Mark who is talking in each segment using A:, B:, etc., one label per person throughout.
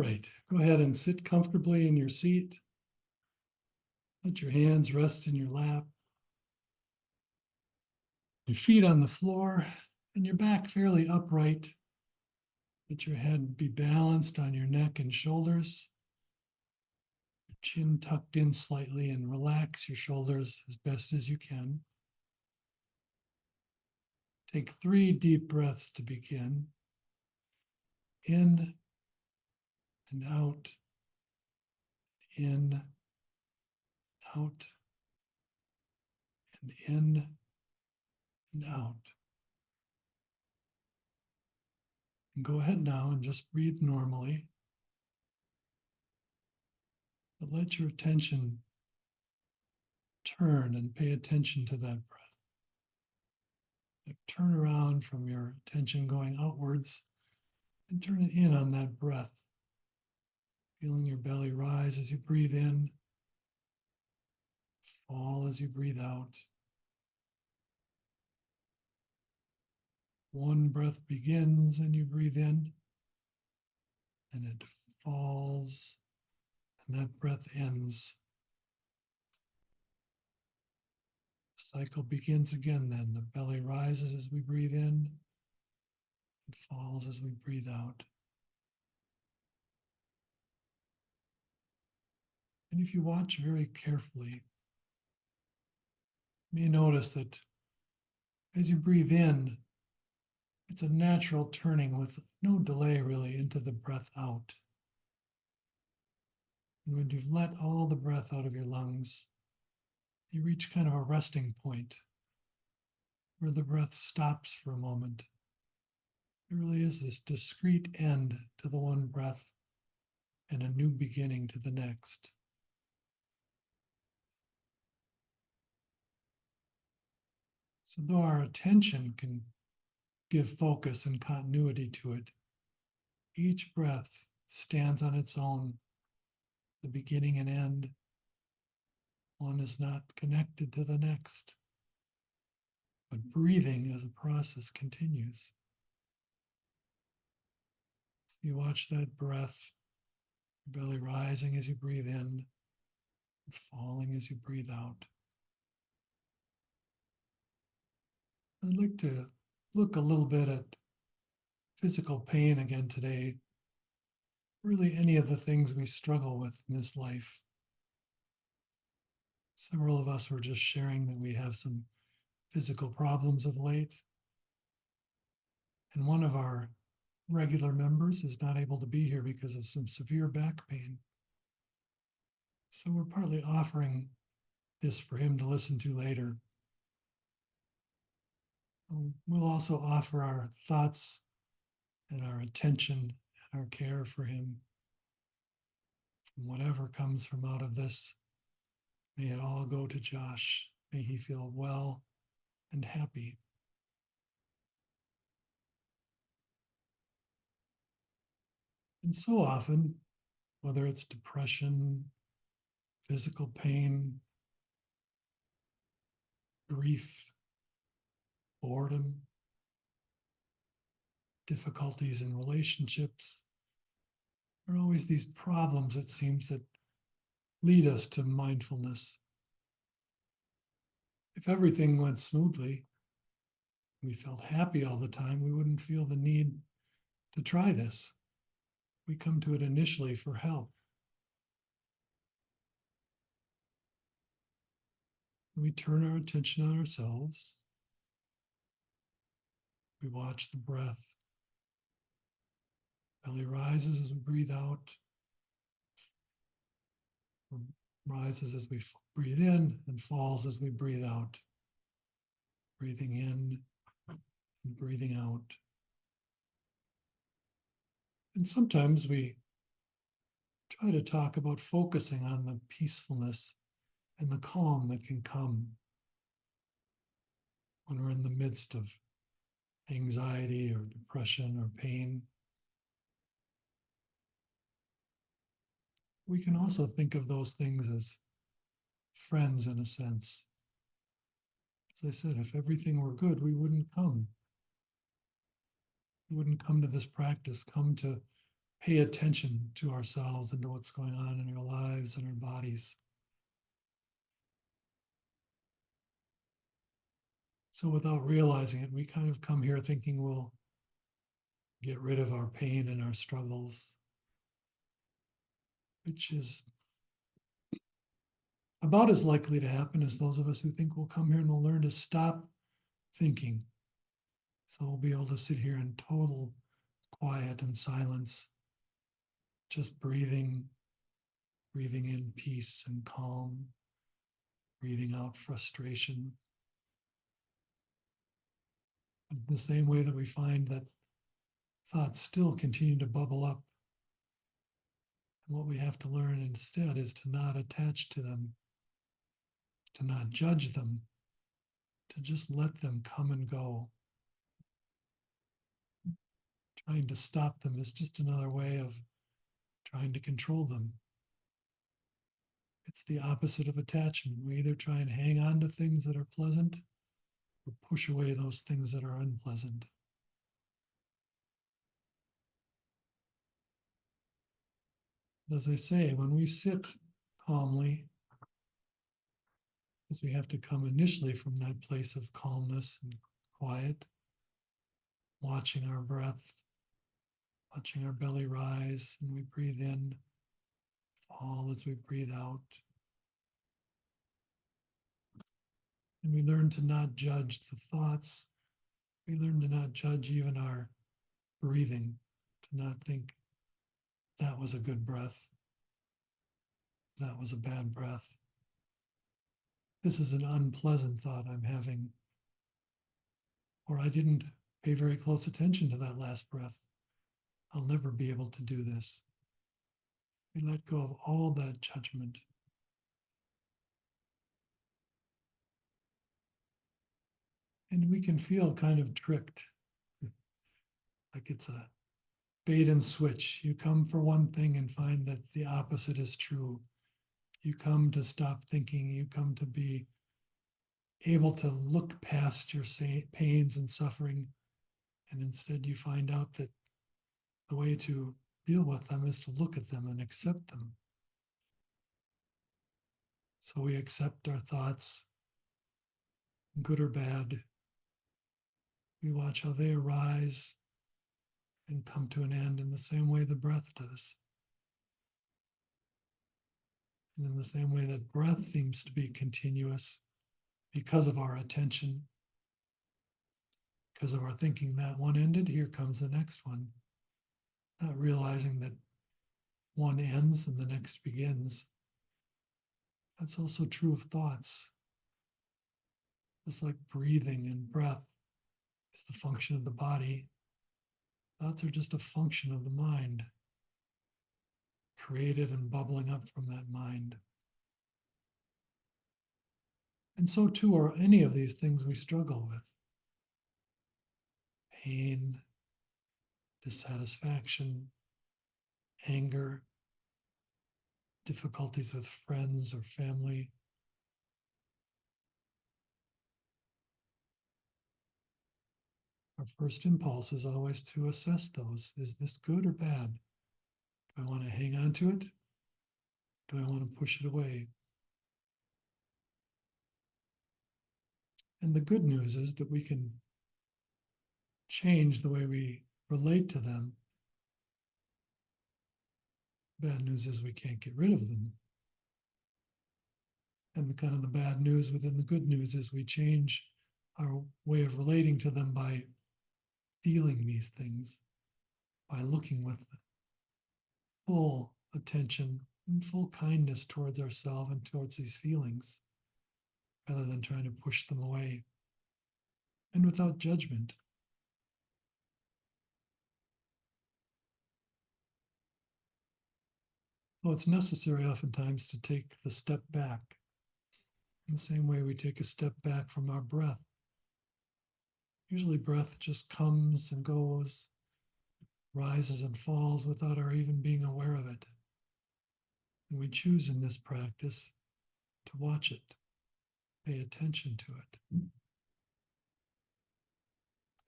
A: right, go ahead and sit comfortably in your seat. Let your hands rest in your lap. Your feet on the floor and your back fairly upright. Let your head be balanced on your neck and shoulders. Your chin tucked in slightly and relax your shoulders as best as you can. Take 3 deep breaths to begin. In and out, in, out, and in and out. And go ahead now and just breathe normally. But let your attention turn and pay attention to that breath. Like turn around from your attention going outwards and turn it in on that breath. Feeling your belly rise as you breathe in, fall as you breathe out. One breath begins and you breathe in, and it falls, and that breath ends. The cycle begins again then. The belly rises as we breathe in, it falls as we breathe out. And if you watch very carefully, you may notice that as you breathe in, it's a natural turning with no delay really into the breath out. And when you've let all the breath out of your lungs, you reach kind of a resting point where the breath stops for a moment. It really is this discrete end to the one breath and a new beginning to the next. So though our attention can give focus and continuity to it, each breath stands on its own, the beginning and end. One is not connected to the next, but breathing as a process continues. So you watch that breath, your belly rising as you breathe in, and falling as you breathe out. I'd like to look a little bit at physical pain again today. Really, any of the things we struggle with in this life. Several of us were just sharing that we have some physical problems of late. And one of our regular members is not able to be here because of some severe back pain. So we're partly offering this for him to listen to later. We'll also offer our thoughts and our attention and our care for him. From whatever comes from out of this, may it all go to Josh. May he feel well and happy. And so often, whether it's depression, physical pain, grief, boredom, difficulties in relationships, there are always these problems, it seems, that lead us to mindfulness. If everything went smoothly, we felt happy all the time, we wouldn't feel the need to try this. We come to it initially for help. We turn our attention on ourselves. We watch the breath. Belly rises as we breathe out. Rises as we breathe in and falls as we breathe out. Breathing in and breathing out. And sometimes we try to talk about focusing on the peacefulness and the calm that can come when we're in the midst of anxiety or depression or pain. We can also think of those things as friends in a sense. As I said, if everything were good, we wouldn't come. We wouldn't come to this practice, come to pay attention to ourselves and to what's going on in our lives and our bodies. So without realizing it, we kind of come here thinking we'll get rid of our pain and our struggles, which is about as likely to happen as those of us who think we'll come here and we'll learn to stop thinking. So we'll be able to sit here in total quiet and silence, just breathing in peace and calm, breathing out frustration. In the same way that we find that thoughts still continue to bubble up. And what we have to learn instead is to not attach to them, to not judge them, to just let them come and go. Trying to stop them is just another way of trying to control them. It's the opposite of attachment. We either try and hang on to things that are pleasant or push away those things that are unpleasant. As I say, when we sit calmly, because we have to come initially from that place of calmness and quiet, watching our breath, watching our belly rise, and we breathe in, fall as we breathe out. And we learn to not judge the thoughts. We learn to not judge even our breathing, to not think that was a good breath, that was a bad breath. This is an unpleasant thought I'm having, or I didn't pay very close attention to that last breath. I'll never be able to do this. We let go of all that judgment. And we can feel kind of tricked, like it's a bait and switch. You come for one thing and find that the opposite is true. You come to stop thinking, you come to be able to look past your pains and suffering, and instead you find out that the way to deal with them is to look at them and accept them. So we accept our thoughts, good or bad. We watch how they arise and come to an end in the same way the breath does. And in the same way that breath seems to be continuous because of our attention, because of our thinking that one ended, here comes the next one. Not realizing that one ends and the next begins. That's also true of thoughts. It's like breathing and breath is the function of the body. Thoughts are just a function of the mind, created and bubbling up from that mind. And so too are any of these things we struggle with. Pain, dissatisfaction, anger, difficulties with friends or family. Our first impulse is always to assess those. Is this good or bad? Do I want to hang on to it? Do I want to push it away? And the good news is that we can change the way we relate to them. Bad news is we can't get rid of them. And the kind of the bad news within the good news is we change our way of relating to them by feeling these things, by looking with full attention and full kindness towards ourselves and towards these feelings, rather than trying to push them away, and without judgment. So it's necessary oftentimes to take the step back, in the same way we take a step back from our breath. Usually breath just comes and goes, rises and falls without our even being aware of it. And we choose in this practice to watch it, pay attention to it. And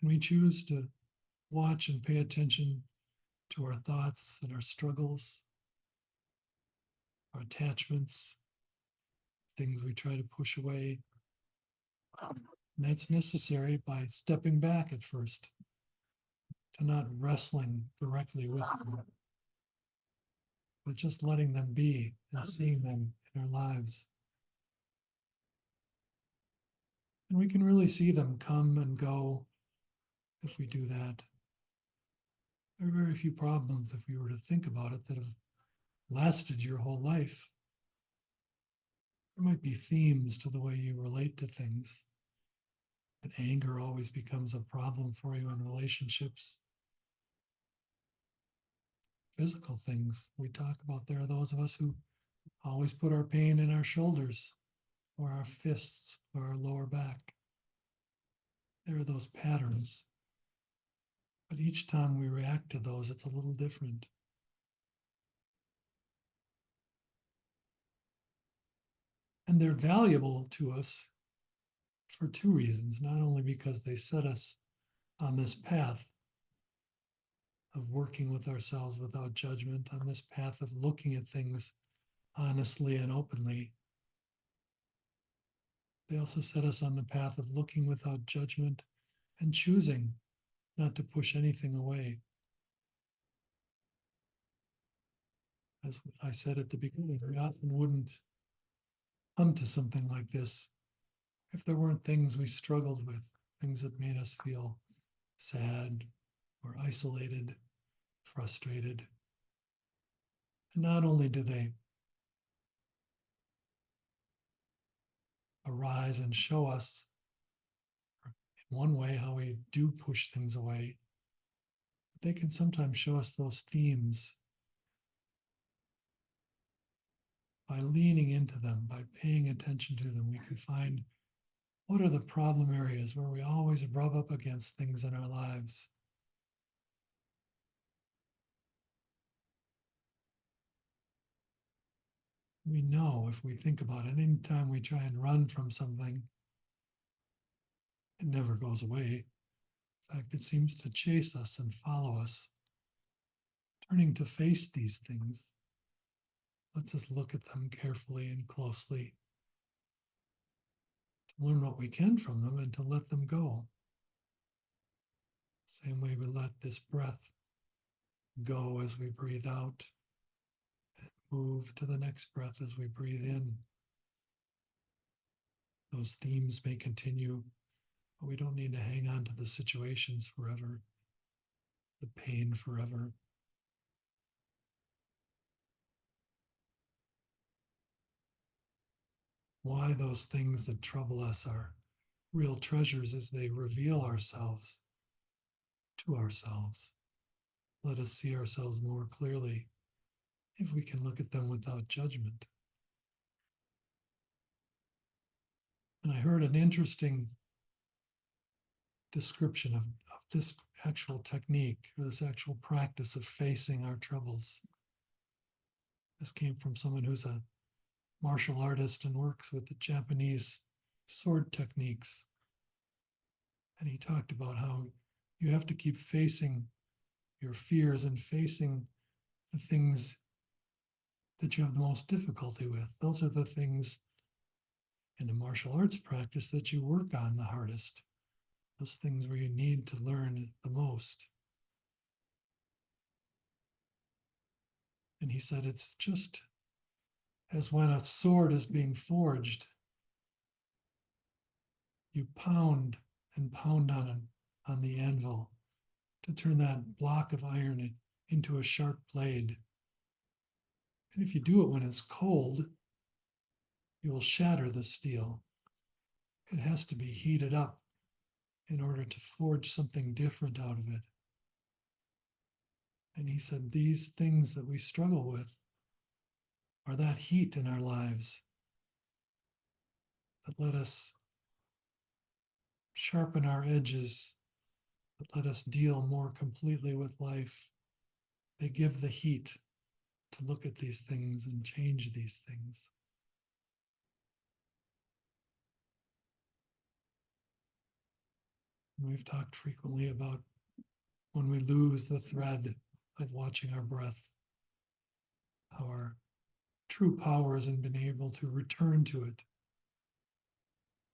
A: we choose to watch and pay attention to our thoughts and our struggles, our attachments, things we try to push away. And that's necessary by stepping back at first, to not wrestling directly with them, but just letting them be and seeing them in our lives. And we can really see them come and go if we do that. There are very few problems, if we were to think about it, that have lasted your whole life. There might be themes to the way you relate to things. And anger always becomes a problem for you in relationships. Physical things we talk about, there are those of us who always put our pain in our shoulders or our fists or our lower back. There are those patterns. But each time we react to those, it's a little different. And they're valuable to us for two reasons, not only because they set us on this path of working with ourselves without judgment, on this path of looking at things honestly and openly. They also set us on the path of looking without judgment and choosing not to push anything away. As I said at the beginning, we often wouldn't come to something like this if there weren't things we struggled with, things that made us feel sad or isolated, frustrated. And not only do they arise and show us in one way how we do push things away, but they can sometimes show us those themes. By leaning into them, by paying attention to them, we can find what are the problem areas where we always rub up against things in our lives. We know, if we think about it, anytime we try and run from something, it never goes away. In fact, it seems to chase us and follow us. Turning to face these things lets us look at them carefully and closely, to learn what we can from them and to let them go. Same way we let this breath go as we breathe out, and move to the next breath as we breathe in. Those themes may continue, but we don't need to hang on to the situations forever, the pain forever. Why those things that trouble us are real treasures as they reveal ourselves to ourselves. Let us see ourselves more clearly if we can look at them without judgment. And I heard an interesting description of this actual technique, or this actual practice of facing our troubles. This came from someone who's a martial artist and works with the Japanese sword techniques. And he talked about how you have to keep facing your fears and facing the things that you have the most difficulty with. Those are the things in a martial arts practice that you work on the hardest. Those things where you need to learn the most. And he said it's just as when a sword is being forged, you pound and pound on the anvil to turn that block of iron into a sharp blade. And if you do it when it's cold, you will shatter the steel. It has to be heated up in order to forge something different out of it. And he said, these things that we struggle with are that heat in our lives that let us sharpen our edges, that let us deal more completely with life. They give the heat to look at these things and change these things. And we've talked frequently about when we lose the thread of watching our breath, our true power is in being able to return to it,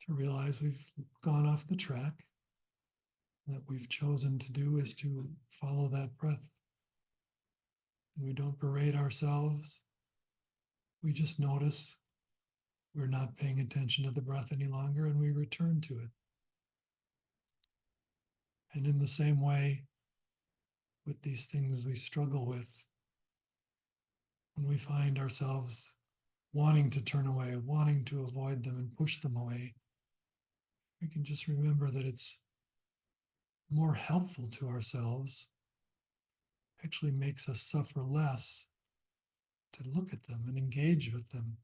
A: to realize we've gone off the track. That we've chosen to do is to follow that breath. And we don't berate ourselves. We just notice we're not paying attention to the breath any longer, and we return to it. And in the same way, with these things we struggle with, when we find ourselves wanting to turn away, wanting to avoid them and push them away, we can just remember that it's more helpful to ourselves, actually makes us suffer less to look at them and engage with them.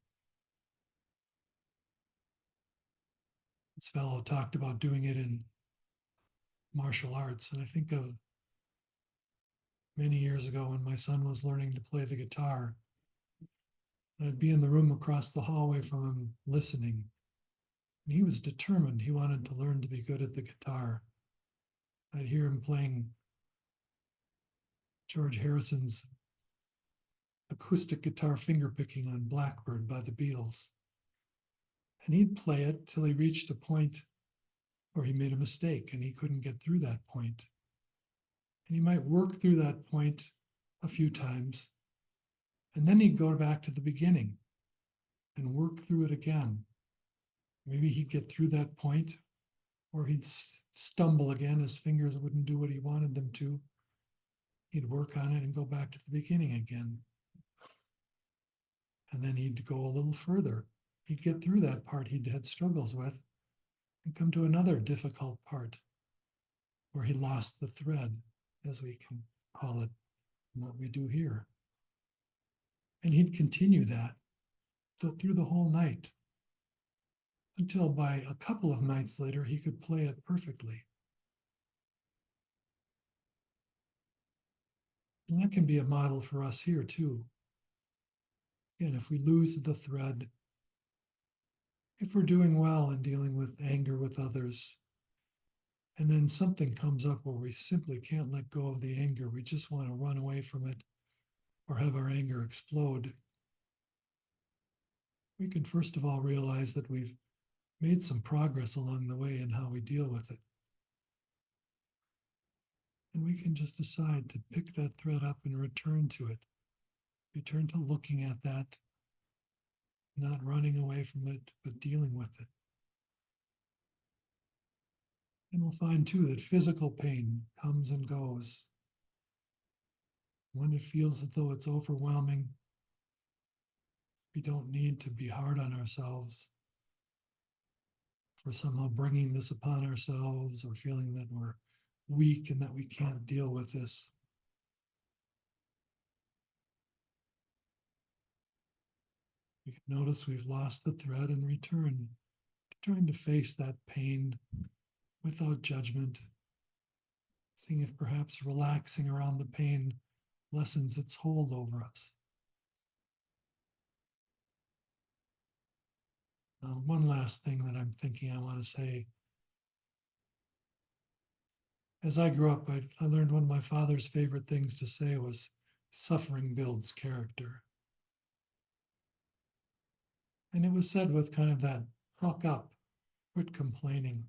A: This fellow talked about doing it in martial arts, and I think of many years ago when my son was learning to play the guitar. I'd be in the room across the hallway from him listening. And he was determined. He wanted to learn to be good at the guitar. I'd hear him playing George Harrison's acoustic guitar fingerpicking on Blackbird by the Beatles. And he'd play it till he reached a point where he made a mistake and he couldn't get through that point. And he might work through that point a few times, and then he'd go back to the beginning and work through it again. Maybe he'd get through that point, or he'd stumble again. His fingers wouldn't do what he wanted them to. He'd work on it and go back to the beginning again. And then he'd go a little further. He'd get through that part he'd had struggles with and come to another difficult part where he lost the thread, as we can call it, in what we do here. And he'd continue that through the whole night until by a couple of nights later, he could play it perfectly. And that can be a model for us here too. Again, if we lose the thread, if we're doing well in dealing with anger with others, and then something comes up where we simply can't let go of the anger, we just want to run away from it or have our anger explode, we can first of all realize that we've made some progress along the way in how we deal with it. And we can just decide to pick that thread up and return to it. Return to looking at that, not running away from it, but dealing with it. And we'll find too that physical pain comes and goes. When it feels as though it's overwhelming, we don't need to be hard on ourselves for somehow bringing this upon ourselves or feeling that we're weak and that we can't deal with this. We can notice we've lost the thread and return to trying to face that pain without judgment, seeing if perhaps relaxing around the pain lessens its hold over us. Now, one last thing that I'm thinking I want to say. As I grew up, I learned one of my father's favorite things to say was, suffering builds character. And it was said with kind of that, buck up, quit complaining.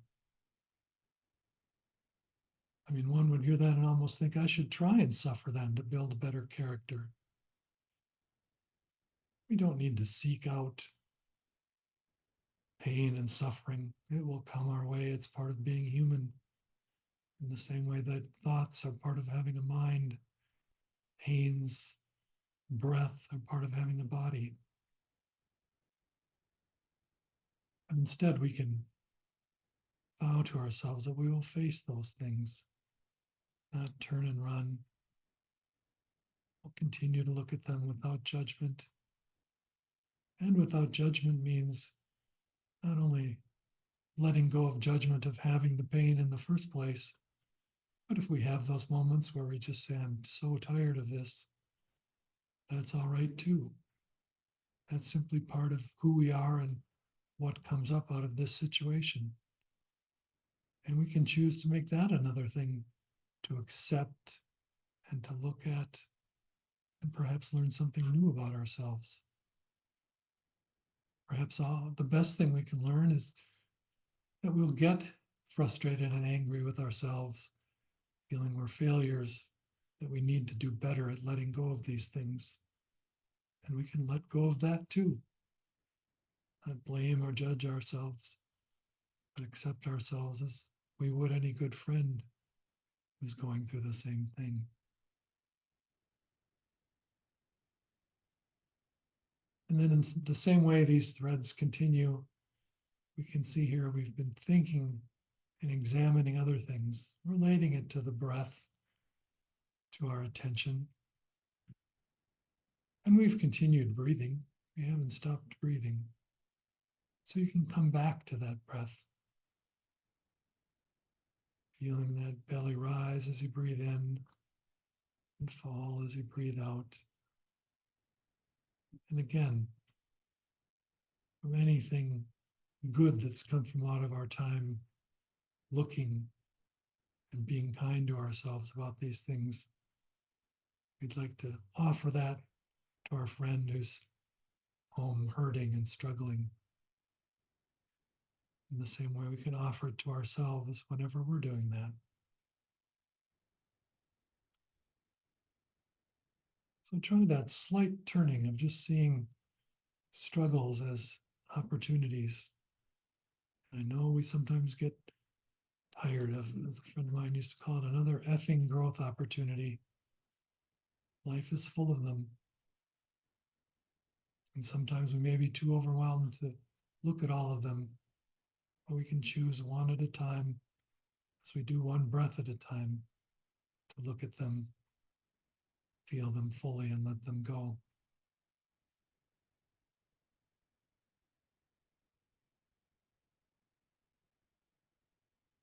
A: I mean, one would hear that and almost think I should try and suffer then to build a better character. We don't need to seek out pain and suffering. It will come our way. It's part of being human. In the same way that thoughts are part of having a mind, pains, breath are part of having a body. But instead, we can vow to ourselves that we will face those things, not turn and run. We'll continue to look at them without judgment. And without judgment means not only letting go of judgment of having the pain in the first place, but if we have those moments where we just say, I'm so tired of this, that's all right too. That's simply part of who we are and what comes up out of this situation. And we can choose to make that another thing to accept and to look at and perhaps learn something new about ourselves. Perhaps the best thing we can learn is that we'll get frustrated and angry with ourselves, feeling we're failures, that we need to do better at letting go of these things. And we can let go of that too. Not blame or judge ourselves, but accept ourselves as we would any good friend who's going through the same thing. And then in the same way these threads continue, we can see here we've been thinking and examining other things, relating it to the breath, to our attention. And we've continued breathing. We haven't stopped breathing. So you can come back to that breath, feeling that belly rise as you breathe in and fall as you breathe out. And again, from anything good that's come from out of our time looking and being kind to ourselves about these things, we'd like to offer that to our friend who's home hurting and struggling. In the same way, we can offer it to ourselves whenever we're doing that. So try that slight turning of just seeing struggles as opportunities. I know we sometimes get tired of, as a friend of mine used to call it, another effing growth opportunity. Life is full of them. And sometimes we may be too overwhelmed to look at all of them, but we can choose one at a time as we do one breath at a time to look at them, feel them fully, and let them go.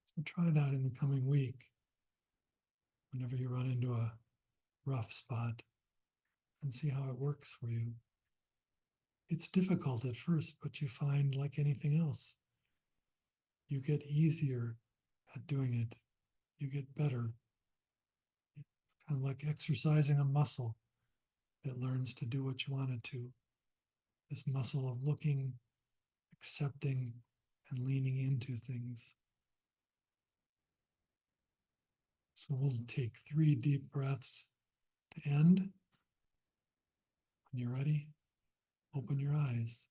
A: So try that in the coming week, whenever you run into a rough spot, and see how it works for you. It's difficult at first, but you find, like anything else, you get easier at doing it. You get better. It's kind of like exercising a muscle that learns to do what you want it to. This muscle of looking, accepting, and leaning into things. So we'll take 3 deep breaths to end. When you're ready, open your eyes.